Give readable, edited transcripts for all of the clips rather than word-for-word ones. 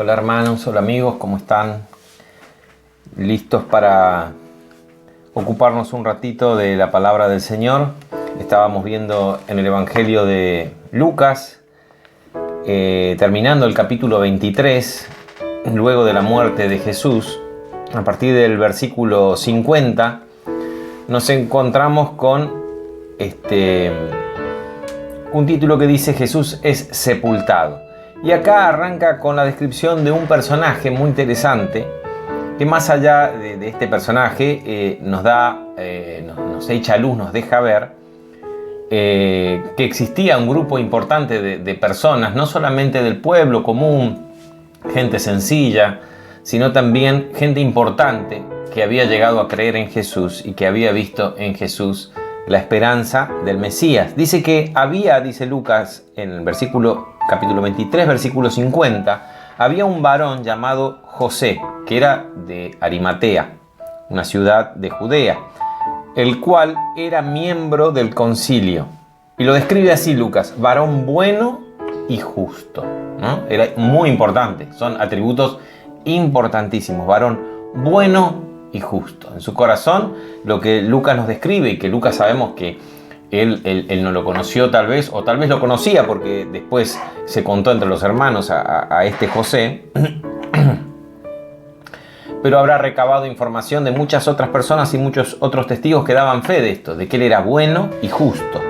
Hola hermanos, hola amigos, ¿cómo están? ¿Listos para ocuparnos un ratito de la palabra del Señor? Estábamos viendo en el Evangelio de Lucas, terminando el capítulo 23, luego de la muerte de Jesús. A partir del versículo 50 nos encontramos con un título que dice Jesús es sepultado. Y acá arranca con la descripción de un personaje muy interesante, que más allá de este personaje nos echa luz, nos deja ver que existía un grupo importante de personas, no solamente del pueblo común, gente sencilla, sino también gente importante que había llegado a creer en Jesús y que había visto en Jesús la esperanza del Mesías. Dice Lucas en el capítulo 23, versículo 50, había un varón llamado José, que era de Arimatea, una ciudad de Judea, el cual era miembro del concilio. Y lo describe así Lucas: varón bueno y justo, ¿no? Era muy importante, son atributos importantísimos, varón bueno y justo. En su corazón, lo que Lucas nos describe, y que Lucas sabemos que él no lo conoció tal vez, o tal vez lo conocía porque después se contó entre los hermanos a este José, pero habrá recabado información de muchas otras personas y muchos otros testigos que daban fe de esto, de que él era bueno y justo.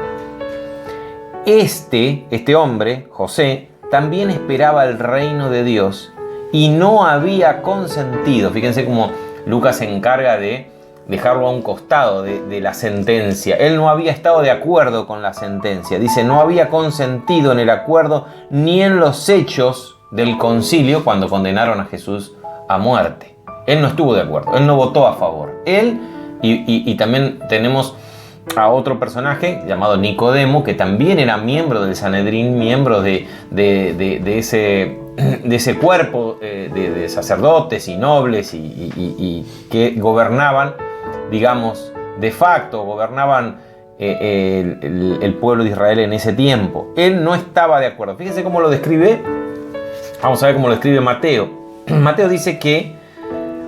Este hombre, José, también esperaba el reino de Dios y no había consentido. Fíjense cómo Lucas se encarga de dejarlo a un costado de la sentencia. Él no había estado de acuerdo con la sentencia. Dice, no había consentido en el acuerdo ni en los hechos del concilio cuando condenaron a Jesús a muerte. Él no estuvo de acuerdo, él no votó a favor. Él y también tenemos a otro personaje llamado Nicodemo, que también era miembro del Sanedrín, miembro de ese cuerpo de sacerdotes y nobles y que gobernaban, digamos, de facto, gobernaban el pueblo de Israel en ese tiempo. Él no estaba de acuerdo. Fíjense cómo lo describe. Vamos a ver cómo lo describe Mateo. Mateo dice que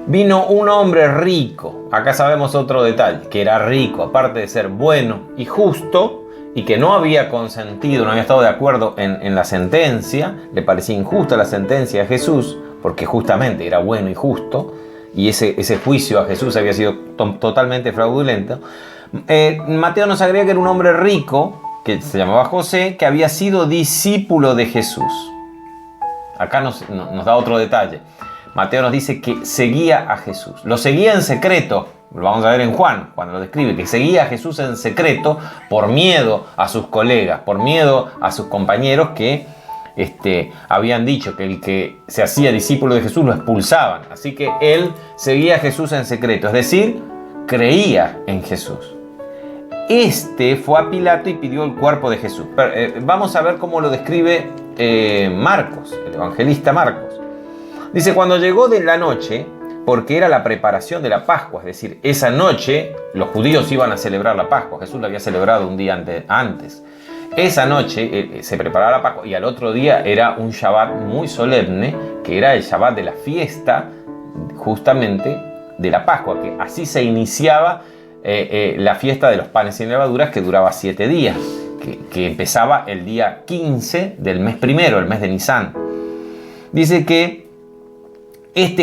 vino un hombre rico. Acá sabemos otro detalle, que era rico, aparte de ser bueno y justo, y que no había consentido, no había estado de acuerdo en la sentencia. Le parecía injusta la sentencia a Jesús, porque justamente era bueno y justo, y ese juicio a Jesús había sido totalmente fraudulento. Mateo nos agrega que era un hombre rico, que se llamaba José, que había sido discípulo de Jesús. Acá nos da otro detalle. Mateo nos dice que seguía a Jesús. Lo seguía en secreto. Lo vamos a ver en Juan, cuando lo describe, que seguía a Jesús en secreto por miedo a sus colegas, por miedo a sus compañeros que habían dicho que el que se hacía discípulo de Jesús lo expulsaban. Así que él seguía a Jesús en secreto, es decir, creía en Jesús. Fue a Pilato y pidió el cuerpo de Jesús. Vamos a ver cómo lo describe Marcos, el evangelista Marcos. Dice, cuando llegó de la noche, porque era la preparación de la Pascua, es decir, esa noche los judíos iban a celebrar la Pascua. Jesús la había celebrado un día antes. Esa noche se preparaba la Pascua y al otro día era un Shabbat muy solemne, que era el Shabbat de la fiesta justamente de la Pascua, que así se iniciaba la fiesta de los panes sin levaduras, que duraba 7 días, que empezaba el día 15 del mes primero, el mes de Nisán. Dice que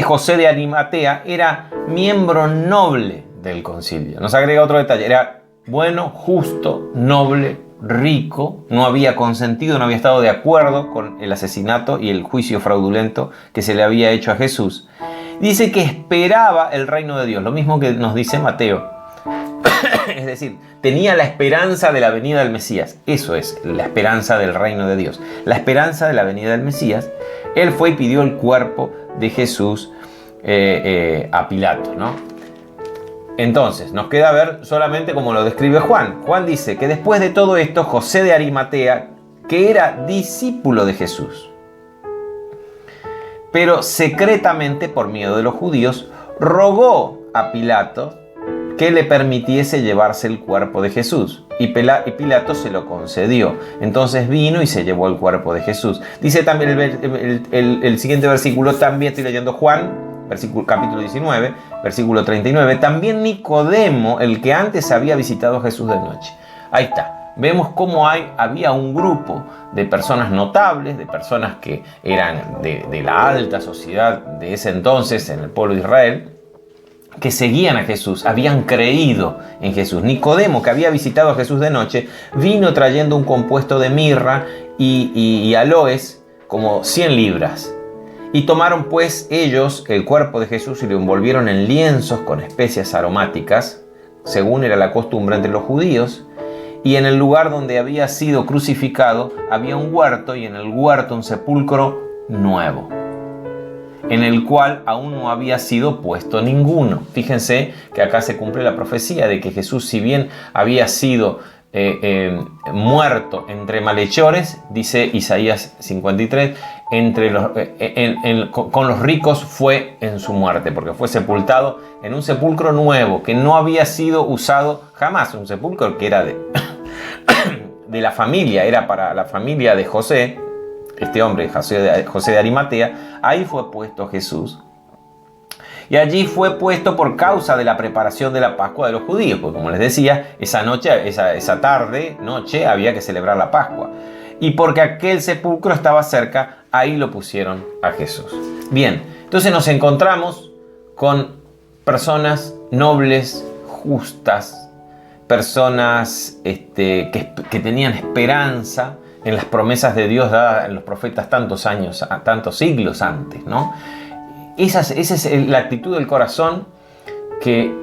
José de Arimatea era miembro noble del concilio. Nos agrega otro detalle: era bueno, justo, noble, rico, no había consentido, no había estado de acuerdo con el asesinato y el juicio fraudulento que se le había hecho a Jesús. Dice que esperaba el reino de Dios, lo mismo que nos dice Mateo. Es decir, tenía la esperanza de la venida del Mesías. Eso es la esperanza del reino de Dios, la esperanza de la venida del Mesías. Él fue y pidió el cuerpo de Jesús a Pilato, ¿no? Entonces, nos queda ver solamente cómo lo describe Juan. Juan dice que después de todo esto, José de Arimatea, que era discípulo de Jesús, pero secretamente por miedo de los judíos, rogó a Pilato que le permitiese llevarse el cuerpo de Jesús. Y Pilato se lo concedió. Entonces vino y se llevó el cuerpo de Jesús. Dice también el siguiente versículo, también estoy leyendo Juan, capítulo 19, versículo 39. También Nicodemo, el que antes había visitado a Jesús de noche. Ahí está. Vemos cómo había un grupo de personas notables, de personas que eran de la alta sociedad de ese entonces en el pueblo de Israel, que seguían a Jesús, habían creído en Jesús. Nicodemo, que había visitado a Jesús de noche, vino trayendo un compuesto de mirra y aloes, como 100 libras. Y tomaron pues ellos el cuerpo de Jesús y lo envolvieron en lienzos con especias aromáticas, según era la costumbre entre los judíos. Y en el lugar donde había sido crucificado había un huerto, y en el huerto un sepulcro nuevo, en el cual aún no había sido puesto ninguno. Fíjense que acá se cumple la profecía de que Jesús, si bien había sido muerto entre malhechores, dice Isaías 53, con los ricos fue en su muerte, porque fue sepultado en un sepulcro nuevo que no había sido usado jamás, un sepulcro que era de la familia, era para la familia de José, este hombre, José de Arimatea. Ahí fue puesto Jesús. Y allí fue puesto por causa de la preparación de la Pascua de los judíos, porque como les decía, esa noche, había que celebrar la Pascua. Y porque aquel sepulcro estaba cerca, ahí lo pusieron a Jesús. Bien, entonces nos encontramos con personas nobles, justas, personas que tenían esperanza en las promesas de Dios dadas en los profetas tantos siglos antes, ¿no? Esa es la actitud del corazón que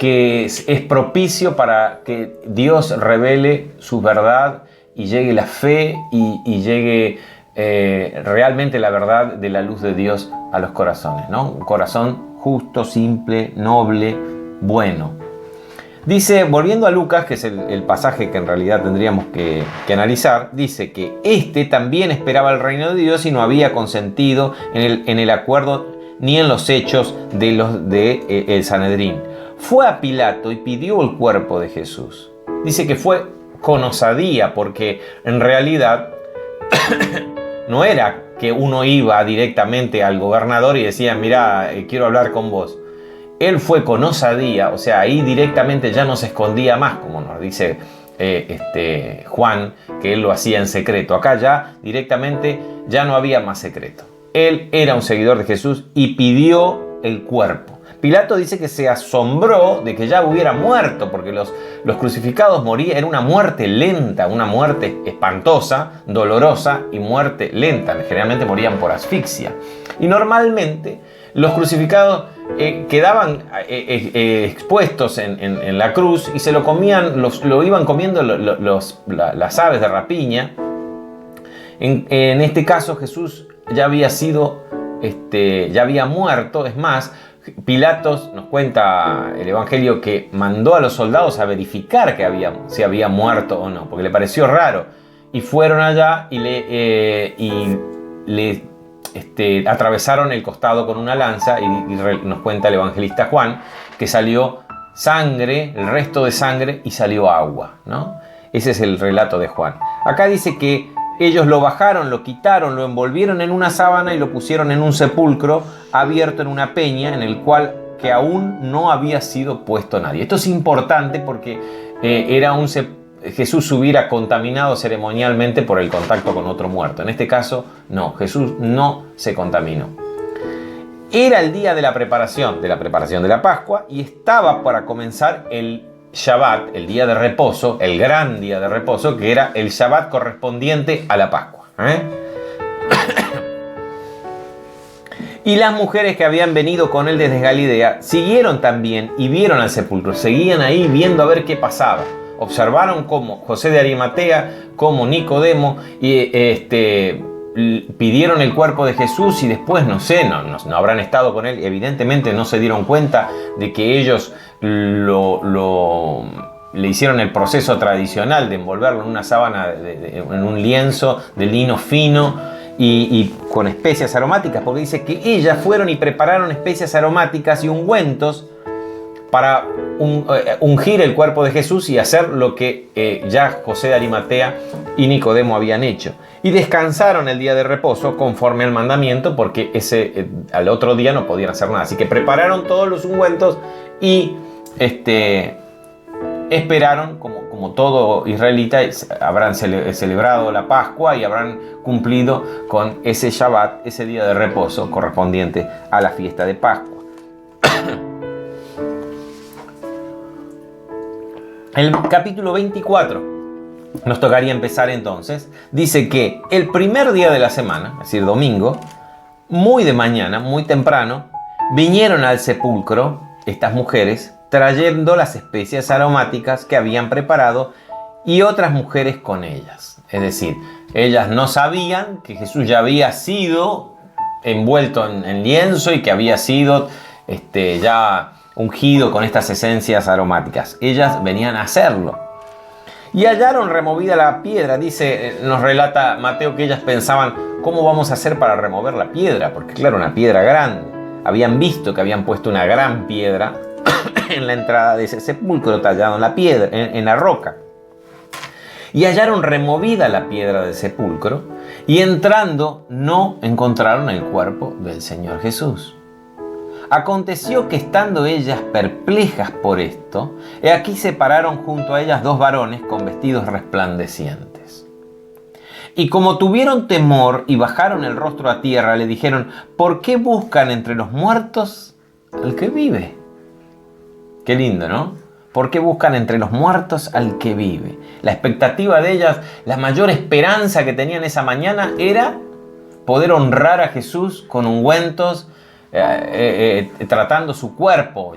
es propicio para que Dios revele su verdad y llegue la fe y llegue realmente la verdad de la luz de Dios a los corazones, ¿no? Un corazón justo, simple, noble, bueno. Dice, volviendo a Lucas, que es el pasaje que en realidad tendríamos que analizar, dice que este también esperaba el reino de Dios y no había consentido en el acuerdo ni en los hechos de el Sanedrín. Fue a Pilato y pidió el cuerpo de Jesús. Dice que fue con osadía, porque en realidad no era que uno iba directamente al gobernador y decía, mira, quiero hablar con vos. Él fue con osadía, o sea, ahí directamente ya no se escondía más, como nos dice Juan, que él lo hacía en secreto. Acá ya directamente ya no había más secreto. Él era un seguidor de Jesús y pidió el cuerpo. Pilato dice que se asombró de que ya hubiera muerto, porque los crucificados morían, era una muerte lenta, una muerte espantosa, dolorosa y muerte lenta. Generalmente morían por asfixia. Y normalmente los crucificados quedaban expuestos en la cruz y se lo comían, lo iban comiendo las aves de rapiña. En este caso Jesús ya había ya había muerto. Es más, Pilatos nos cuenta el Evangelio que mandó a los soldados a verificar si había muerto o no, porque le pareció raro. Y fueron allá y le atravesaron el costado con una lanza y nos cuenta el evangelista Juan que salió sangre, el resto de sangre, y salió agua, ¿no? Ese es el relato de Juan. Acá dice que ellos lo bajaron, lo quitaron, lo envolvieron en una sábana y lo pusieron en un sepulcro abierto en una peña, en el cual que aún no había sido puesto nadie. Esto es importante porque Jesús se hubiera contaminado ceremonialmente por el contacto con otro muerto. En este caso, no, Jesús no se contaminó. Era el día de la preparación de la Pascua, y estaba para comenzar el Shabbat, el día de reposo, el gran día de reposo, que era el Shabbat correspondiente a la Pascua. Y las mujeres que habían venido con él desde Galilea siguieron también y vieron al sepulcro, seguían ahí viendo a ver qué pasaba. Observaron cómo José de Arimatea, como Nicodemo, pidieron el cuerpo de Jesús, y después, no habrán estado con él. Evidentemente no se dieron cuenta de que ellos le hicieron el proceso tradicional de envolverlo en una sábana, en un lienzo de lino fino y con especias aromáticas, porque dice que ellas fueron y prepararon especias aromáticas y ungüentos para ungir el cuerpo de Jesús y hacer lo que ya José de Arimatea y Nicodemo habían hecho. Y descansaron el día de reposo conforme al mandamiento, porque al otro día no podían hacer nada. Así que prepararon todos los ungüentos y esperaron, como todo israelita, habrán celebrado la Pascua y habrán cumplido con ese Shabbat, ese día de reposo correspondiente a la fiesta de Pascua. El capítulo 24 nos tocaría empezar entonces. Dice que el primer día de la semana, es decir, domingo, muy de mañana, muy temprano, vinieron al sepulcro estas mujeres trayendo las especias aromáticas que habían preparado y otras mujeres con ellas. Es decir, ellas no sabían que Jesús ya había sido envuelto en lienzo y que había sido ya ungido con estas esencias aromáticas. Ellas venían a hacerlo. Y hallaron removida la piedra. Nos relata Mateo que ellas pensaban, ¿cómo vamos a hacer para remover la piedra? Porque claro, una piedra grande. Habían visto que habían puesto una gran piedra en la entrada de ese sepulcro tallado en la piedra, en la roca. Y hallaron removida la piedra del sepulcro y entrando no encontraron el cuerpo del Señor Jesús. Aconteció que estando ellas perplejas por esto, he aquí se pararon junto a ellas dos varones con vestidos resplandecientes. Y como tuvieron temor y bajaron el rostro a tierra, le dijeron, ¿por qué buscan entre los muertos al que vive? Qué lindo, ¿no? ¿Por qué buscan entre los muertos al que vive? La expectativa de ellas, la mayor esperanza que tenían esa mañana era poder honrar a Jesús con ungüentos, tratando su cuerpo,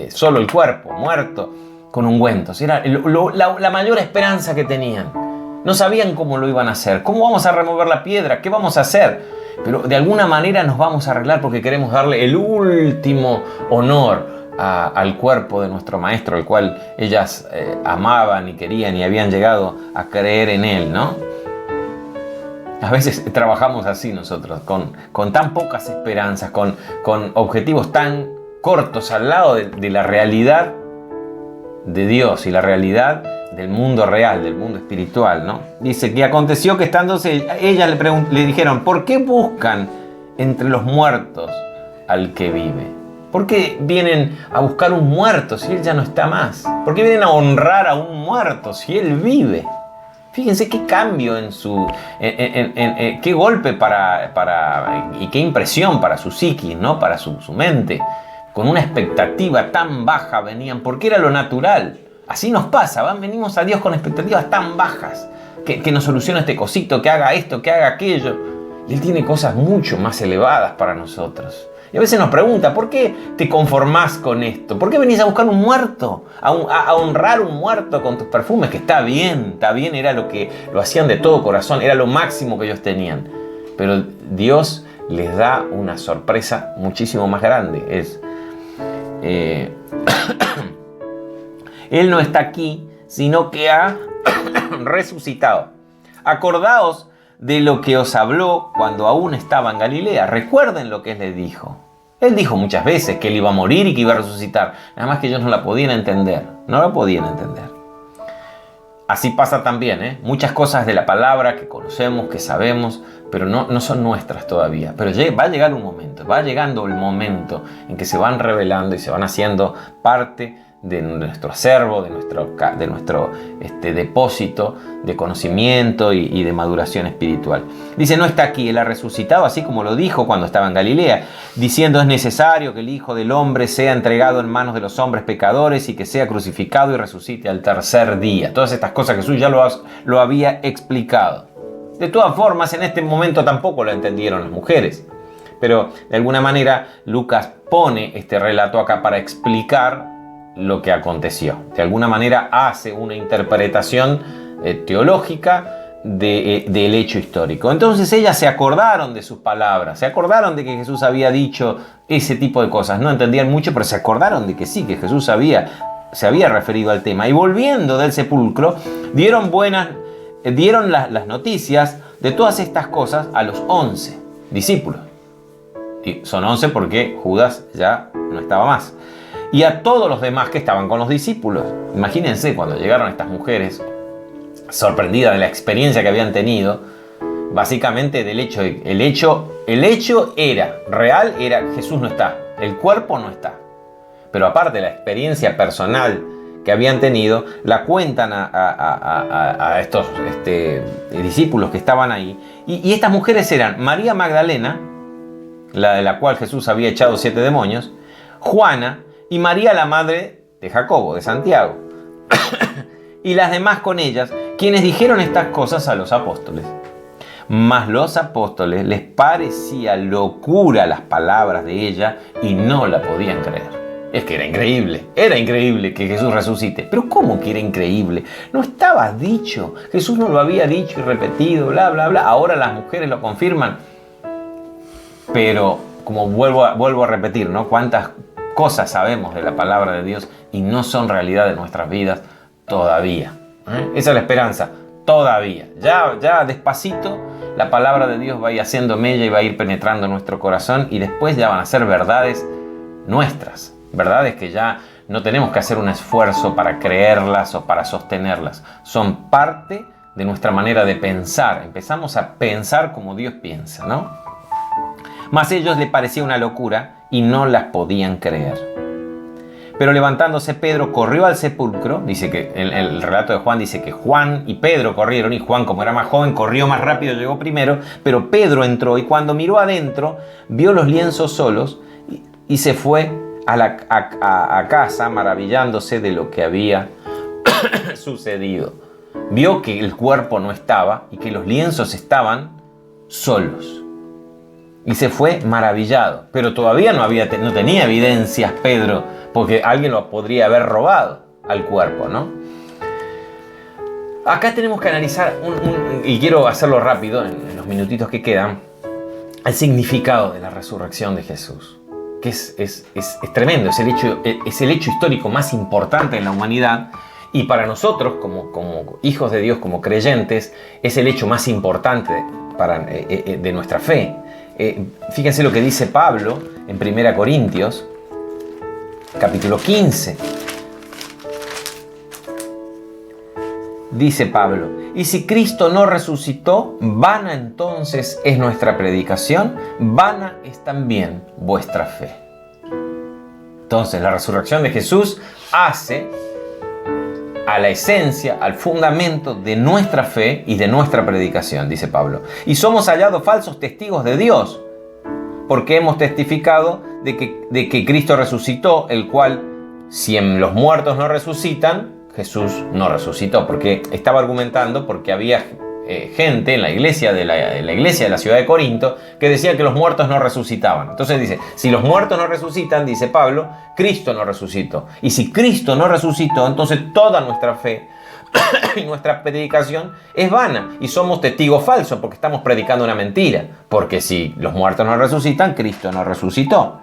solo el cuerpo, muerto, con ungüentos. Era la mayor esperanza que tenían. No sabían cómo lo iban a hacer. ¿Cómo vamos a remover la piedra? ¿Qué vamos a hacer? Pero de alguna manera nos vamos a arreglar porque queremos darle el último honor al cuerpo de nuestro Maestro, al cual ellas amaban y querían y habían llegado a creer en Él, ¿no? A veces trabajamos así nosotros, con tan pocas esperanzas, con objetivos tan cortos al lado de la realidad de Dios y la realidad del mundo real, del mundo espiritual, ¿no? Dice que aconteció que estándose, ellas le dijeron, ¿por qué buscan entre los muertos al que vive? ¿Por qué vienen a buscar un muerto si Él ya no está más? ¿Por qué vienen a honrar a un muerto si Él vive? Fíjense qué cambio qué golpe y qué impresión para su psiquis, ¿no? Para su mente. Con una expectativa tan baja venían, porque era lo natural. Así nos pasa, venimos a Dios con expectativas tan bajas, que nos solucione este cosito, que haga esto, que haga aquello. Y Él tiene cosas mucho más elevadas para nosotros. Y a veces nos pregunta, ¿por qué te conformás con esto? ¿Por qué venís a buscar un muerto? A honrar un muerto con tus perfumes, que está bien, era lo hacían de todo corazón, era lo máximo que ellos tenían. Pero Dios les da una sorpresa muchísimo más grande. Él no está aquí, sino que ha resucitado. Acordaos de lo que os habló cuando aún estaba en Galilea. Recuerden lo que Él les dijo. Él dijo muchas veces que Él iba a morir y que iba a resucitar. Nada más que ellos no la podían entender. No la podían entender. Así pasa también, muchas cosas de la palabra que conocemos, que sabemos, pero no son nuestras todavía. Pero va a llegar un momento, va llegando el momento en que se van revelando y se van haciendo parte de nuestro acervo, de nuestro depósito de conocimiento y de maduración espiritual. Dice, no está aquí, Él ha resucitado, así como lo dijo cuando estaba en Galilea, diciendo, es necesario que el Hijo del Hombre sea entregado en manos de los hombres pecadores y que sea crucificado y resucite al tercer día. Todas estas cosas Jesús ya lo había explicado. De todas formas, en este momento tampoco lo entendieron las mujeres. Pero de alguna manera Lucas pone este relato acá para explicar lo que aconteció. De alguna manera hace una interpretación teológica del hecho histórico. Entonces ellas se acordaron de sus palabras, se acordaron de que Jesús había dicho ese tipo de cosas. No entendían mucho, pero se acordaron de que sí, que Jesús se había referido al tema. Y volviendo del sepulcro, dieron las noticias de todas estas cosas a los 11 discípulos. Y son 11 porque Judas ya no estaba más. y a todos los demás que estaban con los discípulos. Imagínense cuando llegaron estas mujeres, sorprendidas de la experiencia que habían tenido, básicamente del hecho, el hecho era real, era Jesús no está, el cuerpo no está. Pero aparte la experiencia personal que habían tenido, la cuentan a estos discípulos que estaban ahí. Y estas mujeres eran María Magdalena, la de la cual Jesús había echado 7 demonios, Juana y María, la madre de Jacobo, de Santiago. Y las demás con ellas, quienes dijeron estas cosas a los apóstoles. Mas los apóstoles les parecía locura las palabras de ella y no la podían creer. Es que era increíble que Jesús resucite. Pero ¿cómo que era increíble? No estaba dicho, Jesús no lo había dicho y repetido, bla, bla, bla. Ahora las mujeres lo confirman. Pero, como vuelvo a repetir, ¿no? Cuántas cosas sabemos de la palabra de Dios y no son realidad de nuestras vidas todavía. Esa es la esperanza, todavía. Ya despacito la palabra de Dios va a ir haciendo mella y va a ir penetrando nuestro corazón y después ya van a ser verdades nuestras. Verdades que ya no tenemos que hacer un esfuerzo para creerlas o para sostenerlas. Son parte de nuestra manera de pensar. Empezamos a pensar como Dios piensa, ¿no? Mas a ellos les parecía una locura y no las podían creer. Pero levantándose Pedro corrió al sepulcro. Dice que el relato de Juan dice que Juan y Pedro corrieron y Juan, como era más joven, corrió más rápido, llegó primero. Pero Pedro entró y cuando miró adentro vio los lienzos solos y se fue a casa maravillándose de lo que había sucedido. Vio que el cuerpo no estaba y que los lienzos estaban solos. Y se fue maravillado. Pero todavía no tenía evidencias Pedro, porque alguien lo podría haber robado al cuerpo, ¿no? Acá tenemos que analizar, y quiero hacerlo rápido en los minutitos que quedan, el significado de la resurrección de Jesús. Que es tremendo, es el hecho histórico más importante en la humanidad y para nosotros como hijos de Dios, como creyentes, es el hecho más importante de nuestra fe. Fíjense lo que dice Pablo en 1 Corintios, capítulo 15. Dice Pablo, y si Cristo no resucitó, vana entonces es nuestra predicación, vana es también vuestra fe. Entonces la resurrección de Jesús hace a la esencia, al fundamento de nuestra fe y de nuestra predicación, dice Pablo. Y somos hallados falsos testigos de Dios, porque hemos testificado de que Cristo resucitó, el cual, si en los muertos no resucitan, Jesús no resucitó, porque estaba argumentando porque había gente en la iglesia de la ciudad de Corinto que decía que los muertos no resucitaban. Entonces dice, si los muertos no resucitan, dice Pablo, Cristo no resucitó. Y si Cristo no resucitó, entonces toda nuestra fe y nuestra predicación es vana y somos testigos falsos porque estamos predicando una mentira. Porque si los muertos no resucitan, Cristo no resucitó.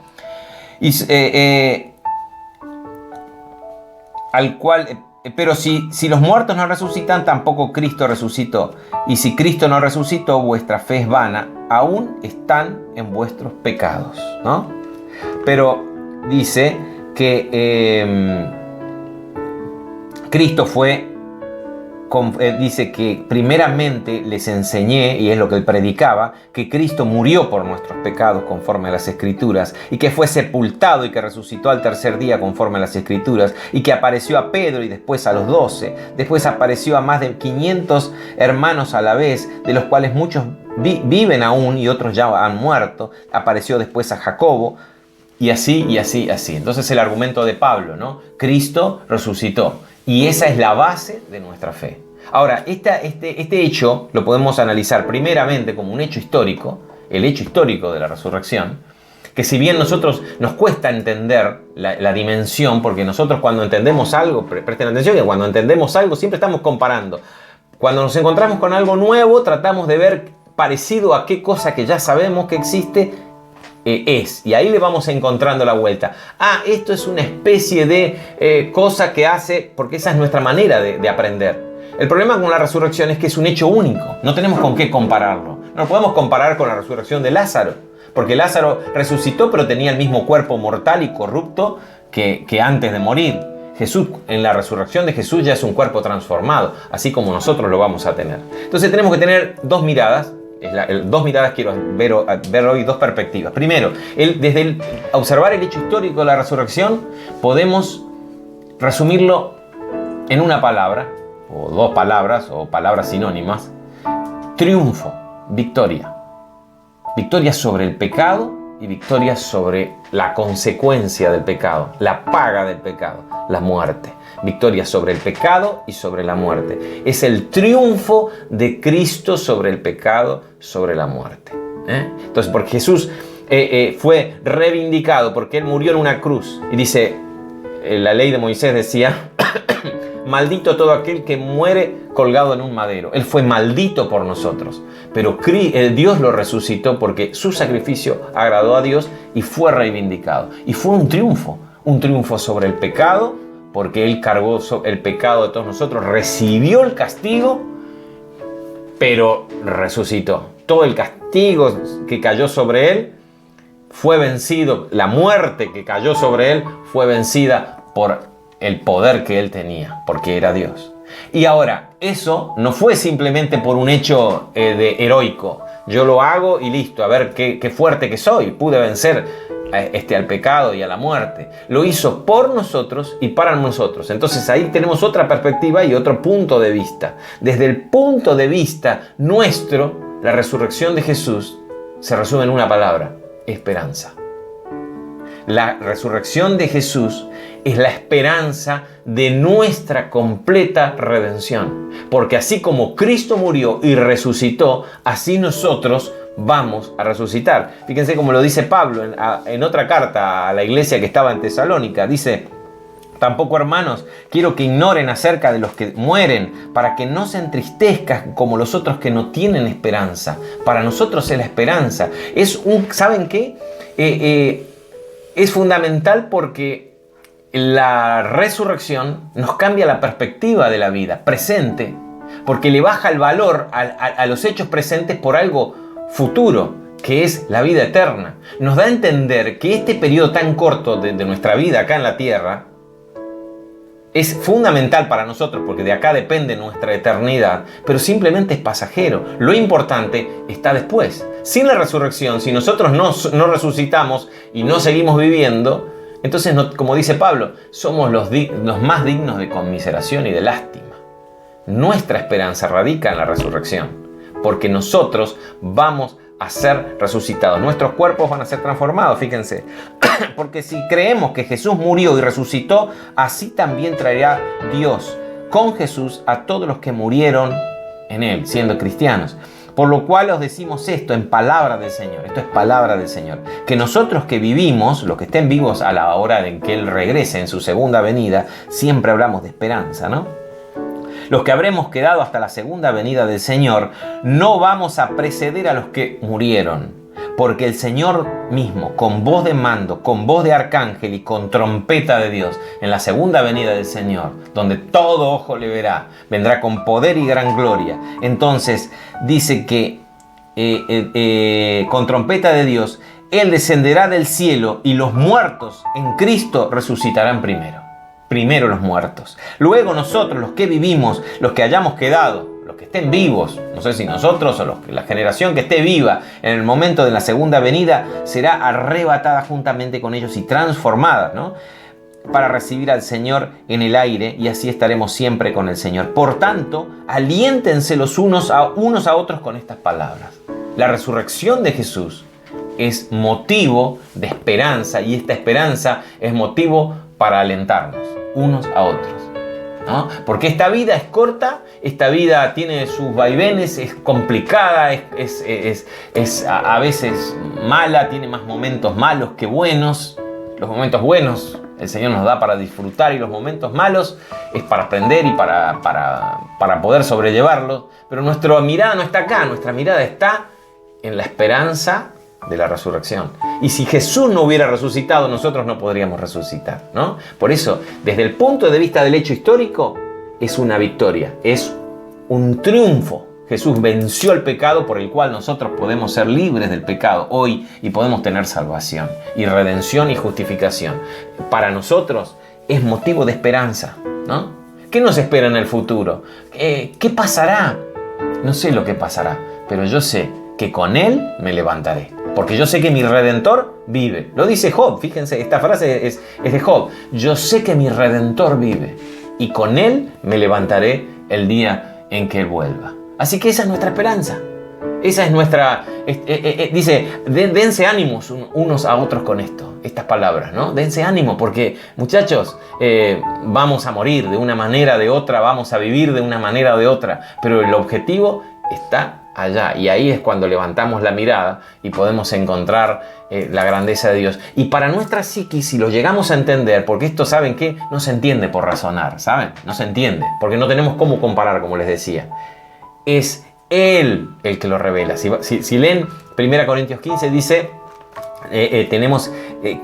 Pero si los muertos no resucitan, tampoco Cristo resucitó. Y si Cristo no resucitó, vuestra fe es vana, aún están en vuestros pecados, ¿no? Pero dice que Cristo dice que primeramente les enseñé, y es lo que él predicaba, que Cristo murió por nuestros pecados conforme a las Escrituras, y que fue sepultado y que resucitó al tercer día conforme a las Escrituras, y que apareció a Pedro y después a los 12, después apareció a más de 500 hermanos a la vez, de los cuales muchos viven aún y otros ya han muerto, apareció después a Jacobo, y así, y así, así. Entonces el argumento de Pablo, ¿no? Cristo resucitó. Y esa es la base de nuestra fe. Ahora, este hecho lo podemos analizar primeramente como un hecho histórico, el hecho histórico de la resurrección, que si bien nosotros nos cuesta entender la dimensión, porque nosotros cuando entendemos algo, presten atención que cuando entendemos algo siempre estamos comparando. Cuando nos encontramos con algo nuevo, tratamos de ver parecido a qué cosa que ya sabemos que existe y ahí le vamos encontrando la vuelta. Esto es una especie de cosa que hace, porque esa es nuestra manera de aprender. El problema con la resurrección es que es un hecho único. No tenemos con qué compararlo. No lo podemos comparar con la resurrección de Lázaro. Porque Lázaro resucitó, pero tenía el mismo cuerpo mortal y corrupto que antes de morir. Jesús, en la resurrección de Jesús ya es un cuerpo transformado, así como nosotros lo vamos a tener. Entonces tenemos que tener dos miradas. Dos miradas quiero ver hoy, dos perspectivas. Primero, desde observar el hecho histórico de la resurrección, podemos resumirlo en una palabra, o dos palabras, o palabras sinónimas. Triunfo, victoria. Victoria sobre el pecado y victoria sobre la consecuencia del pecado, la paga del pecado, la muerte. Victoria sobre el pecado y sobre la muerte. Es el triunfo de Cristo sobre el pecado, sobre la muerte. Entonces, porque Jesús fue reivindicado, porque Él murió en una cruz. Y dice, la ley de Moisés decía, maldito todo aquel que muere colgado en un madero. Él fue maldito por nosotros. Pero Dios lo resucitó porque su sacrificio agradó a Dios y fue reivindicado. Y fue un triunfo sobre el pecado, porque Él cargó el pecado de todos nosotros, recibió el castigo, pero resucitó. Todo el castigo que cayó sobre Él fue vencido, la muerte que cayó sobre Él fue vencida por el poder que Él tenía, porque era Dios. Y ahora, eso no fue simplemente por un hecho heroico. Yo lo hago y listo, a ver qué fuerte que soy, pude vencer al pecado y a la muerte. Lo hizo por nosotros y para nosotros. Entonces ahí tenemos otra perspectiva y otro punto de vista. Desde el punto de vista nuestro, la resurrección de Jesús se resume en una palabra: esperanza. La resurrección de Jesús es la esperanza de nuestra completa redención. Porque así como Cristo murió y resucitó, así nosotros vamos a resucitar. Fíjense como lo dice Pablo en otra carta a la iglesia que estaba en Tesalónica. Dice: tampoco, hermanos, quiero que ignoren acerca de los que mueren, para que no se entristezcan como los otros que no tienen esperanza. Para nosotros es la esperanza. ¿Saben qué? Es fundamental porque la resurrección nos cambia la perspectiva de la vida presente, porque le baja el valor a los hechos presentes por algo futuro, que es la vida eterna. Nos da a entender que este periodo tan corto de nuestra vida acá en la tierra es fundamental para nosotros, porque de acá depende nuestra eternidad, pero simplemente es pasajero. Lo importante está después. Sin la resurrección, si nosotros no resucitamos y no seguimos viviendo, entonces, como dice Pablo, somos los más dignos de conmiseración y de lástima. Nuestra esperanza radica en la resurrección, porque nosotros vamos a ser resucitados. Nuestros cuerpos van a ser transformados, fíjense. Porque si creemos que Jesús murió y resucitó, así también traerá Dios con Jesús a todos los que murieron en Él, siendo cristianos. Por lo cual os decimos esto en palabra del Señor. Esto es palabra del Señor. Que nosotros que vivimos, los que estén vivos a la hora de que Él regrese en su segunda venida, siempre hablamos de esperanza, ¿no? Los que habremos quedado hasta la segunda venida del Señor, no vamos a preceder a los que murieron. Porque el Señor mismo, con voz de mando, con voz de arcángel y con trompeta de Dios, en la segunda venida del Señor, donde todo ojo le verá, vendrá con poder y gran gloria. Entonces dice que con trompeta de Dios, Él descenderá del cielo y los muertos en Cristo resucitarán primero. Primero los muertos. Luego nosotros, los que vivimos, los que hayamos quedado, los que estén vivos, no sé si nosotros o la generación que esté viva en el momento de la segunda venida, será arrebatada juntamente con ellos y transformada, ¿no? Para recibir al Señor en el aire, y así estaremos siempre con el Señor. Por tanto, aliéntense los unos a otros con estas palabras. La resurrección de Jesús es motivo de esperanza, y esta esperanza es motivo para alentarnos unos a otros, ¿no? Porque esta vida es corta, esta vida tiene sus vaivenes, es complicada, es a veces mala, tiene más momentos malos que buenos. Los momentos buenos el Señor nos da para disfrutar, y los momentos malos es para aprender y para poder sobrellevarlos. Pero nuestra mirada no está acá, nuestra mirada está en la esperanza de la resurrección. Y si Jesús no hubiera resucitado, nosotros no podríamos resucitar, ¿no? Por eso, desde el punto de vista del hecho histórico, es una victoria, es un triunfo. Jesús venció el pecado por el cual nosotros podemos ser libres del pecado hoy y podemos tener salvación y redención y justificación. Para nosotros es motivo de esperanza, ¿no? ¿Qué nos espera en el futuro? ¿Qué pasará? No sé lo que pasará, pero yo sé que con Él me levantaré. Porque yo sé que mi Redentor vive. Lo dice Job, fíjense, esta frase es de Job. Yo sé que mi Redentor vive y con Él me levantaré el día en que Él vuelva. Así que esa es nuestra esperanza. Esa es nuestra... dice, dense ánimos unos a otros con esto, estas palabras, ¿no? Dense ánimo porque, muchachos, vamos a morir de una manera o de otra, vamos a vivir de una manera o de otra, pero el objetivo está allá, y ahí es cuando levantamos la mirada y podemos encontrar la grandeza de Dios. Y para nuestra psiquis, si lo llegamos a entender, porque esto, ¿saben qué? No se entiende por razonar, ¿saben? No se entiende, porque no tenemos cómo comparar, como les decía. Es Él el que lo revela. Si leen 1 Corintios 15, dice, tenemos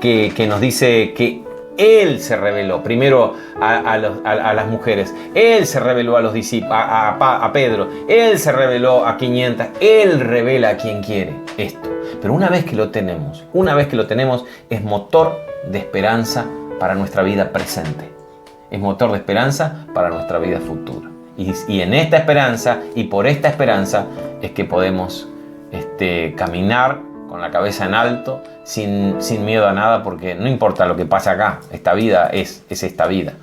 que nos dice que Él se reveló primero a las mujeres, Él se reveló a los discípulos, a Pedro, Él se reveló a 500, Él revela a quien quiere esto. Pero una vez que lo tenemos, es motor de esperanza para nuestra vida presente, es motor de esperanza para nuestra vida futura. Y en esta esperanza y por esta esperanza es que podemos caminar con la cabeza en alto, sin miedo a nada, porque no importa lo que pase acá, esta vida es esta vida.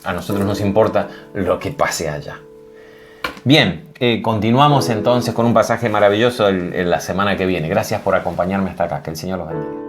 A nosotros nos importa lo que pase allá. Bien, continuamos entonces con un pasaje maravilloso la semana que viene. Gracias por acompañarme hasta acá. Que el Señor los bendiga.